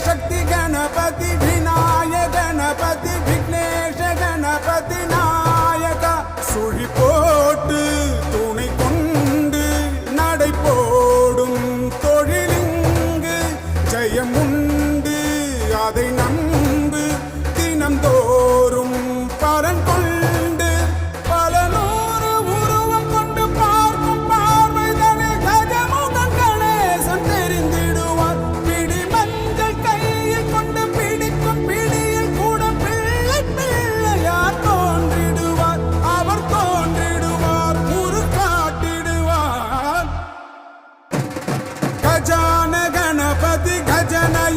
शक्ति गणपति विनायक गणपति विघ्नेश गणपति नायक சுழி போட்டு துணை கொண்டு நடை போடும் தொழிலிங்கு ஜெயமுண்டு அதை நம்பு தினந்தோறும்